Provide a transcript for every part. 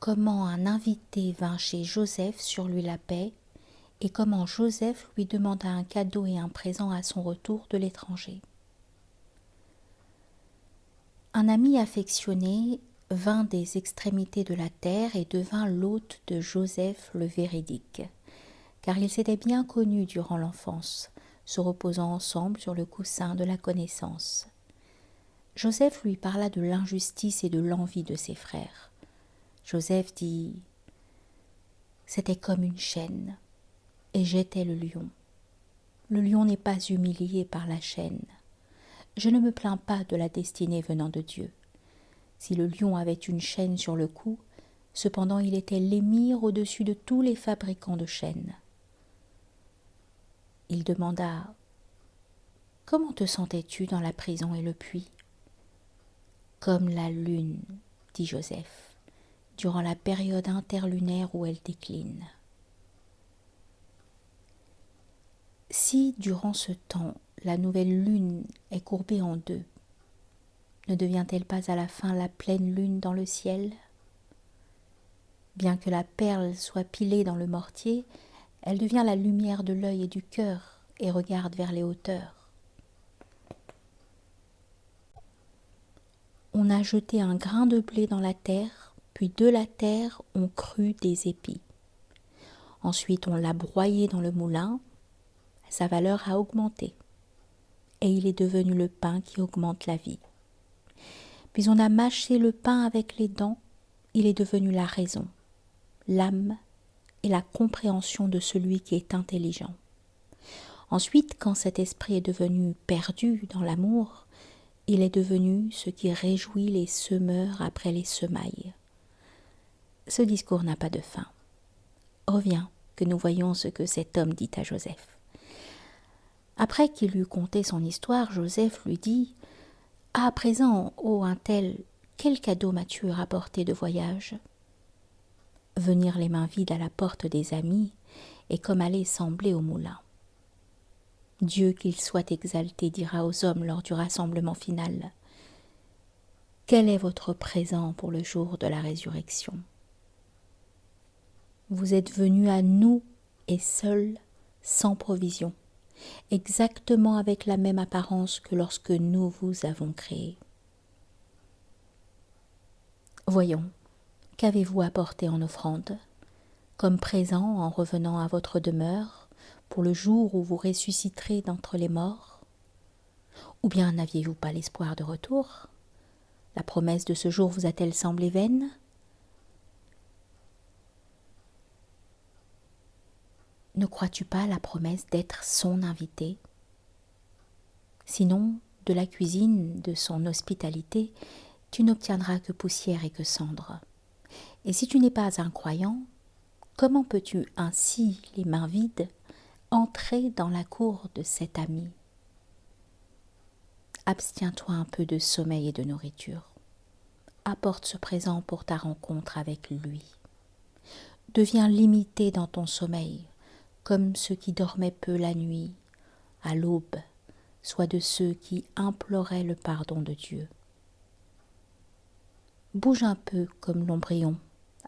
comment un invité vint chez Joseph sur lui la paix et comment Joseph lui demanda un cadeau et un présent à son retour de l'étranger. Un ami affectionné vint des extrémités de la terre et devint l'hôte de Joseph le véridique, car ils s'étaient bien connus durant l'enfance, se reposant ensemble sur le coussin de la connaissance. Joseph lui parla de l'injustice et de l'envie de ses frères. Joseph dit « C'était comme une chaîne, et j'étais le lion. Le lion n'est pas humilié par la chaîne. Je ne me plains pas de la destinée venant de Dieu. Si le lion avait une chaîne sur le cou, cependant il était l'émir au-dessus de tous les fabricants de chaînes. » Il demanda « Comment te sentais-tu dans la prison et le puits ?» « Comme la lune, dit Joseph, durant la période interlunaire où elle décline. » Si, durant ce temps, la nouvelle lune est courbée en deux, ne devient-elle pas à la fin la pleine lune dans le ciel ? Bien que la perle soit pilée dans le mortier, elle devient la lumière de l'œil et du cœur et regarde vers les hauteurs. On a jeté un grain de blé dans la terre, puis de la terre on crut des épis. Ensuite on l'a broyé dans le moulin, sa valeur a augmenté, et il est devenu le pain qui augmente la vie. Puis on a mâché le pain avec les dents, il est devenu la raison, l'âme et la compréhension de celui qui est intelligent. Ensuite, quand cet esprit est devenu perdu dans l'amour, il est devenu ce qui réjouit les semeurs après les semailles. Ce discours n'a pas de fin. Reviens, que nous voyons ce que cet homme dit à Joseph. Après qu'il eut conté son histoire, Joseph lui dit « À présent, ô un tel, quel cadeau m'as-tu rapporté de voyage ?» Venir les mains vides à la porte des amis est comme aller sembler au moulin. Dieu qu'il soit exalté dira aux hommes lors du rassemblement final « Quel est votre présent pour le jour de la résurrection ?» Vous êtes venus à nous et seuls, sans provision, exactement avec la même apparence que lorsque nous vous avons créé. Voyons, qu'avez-vous apporté en offrande, comme présent en revenant à votre demeure, pour le jour où vous ressusciterez d'entre les morts? Ou bien n'aviez-vous pas l'espoir de retour? La promesse de ce jour vous a-t-elle semblé vaine? Ne crois-tu pas à la promesse d'être son invité? Sinon, de la cuisine, de son hospitalité, tu n'obtiendras que poussière et que cendre. Et si tu n'es pas un croyant, comment peux-tu ainsi, les mains vides, entrer dans la cour de cet ami? Abstiens-toi un peu de sommeil et de nourriture. Apporte ce présent pour ta rencontre avec lui. Deviens limité dans ton sommeil, comme ceux qui dormaient peu la nuit, à l'aube, soit de ceux qui imploraient le pardon de Dieu. Bouge un peu comme l'ombryon,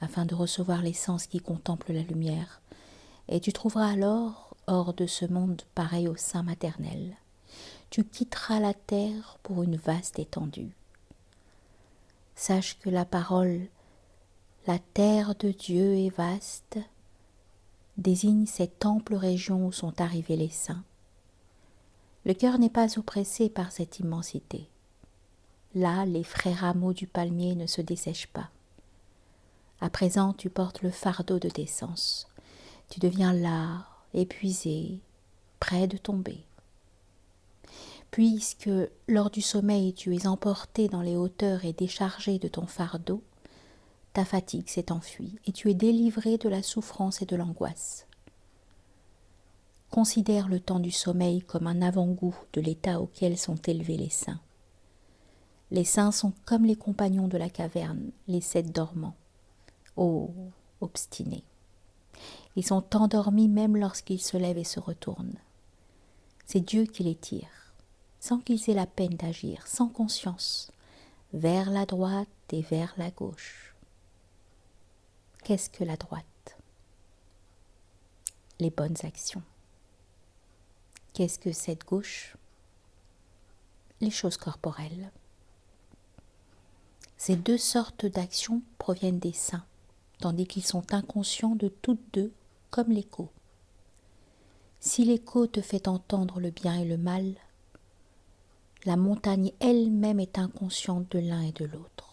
afin de recevoir l'essence qui contemple la lumière, et tu trouveras alors, hors de ce monde pareil au sein maternel, tu quitteras la terre pour une vaste étendue. Sache que la parole « la terre de Dieu est vaste » désigne cette ample région où sont arrivés les saints. Le cœur n'est pas oppressé par cette immensité. Là, les frais rameaux du palmier ne se dessèchent pas. À présent, tu portes le fardeau de tes sens. Tu deviens las, épuisé, près de tomber. Puisque, lors du sommeil, tu es emporté dans les hauteurs et déchargé de ton fardeau, ta fatigue s'est enfuie et tu es délivré de la souffrance et de l'angoisse. Considère le temps du sommeil comme un avant-goût de l'état auquel sont élevés les saints. Les saints sont comme les compagnons de la caverne, les 7 dormants. Oh, obstinés! Ils sont endormis même lorsqu'ils se lèvent et se retournent. C'est Dieu qui les tire, sans qu'ils aient la peine d'agir, sans conscience, vers la droite et vers la gauche. Qu'est-ce que la droite? Les bonnes actions. Qu'est-ce que cette gauche? Les choses corporelles. Ces deux sortes d'actions proviennent des saints, tandis qu'ils sont inconscients de toutes deux, comme l'écho. Si l'écho te fait entendre le bien et le mal, la montagne elle-même est inconsciente de l'un et de l'autre.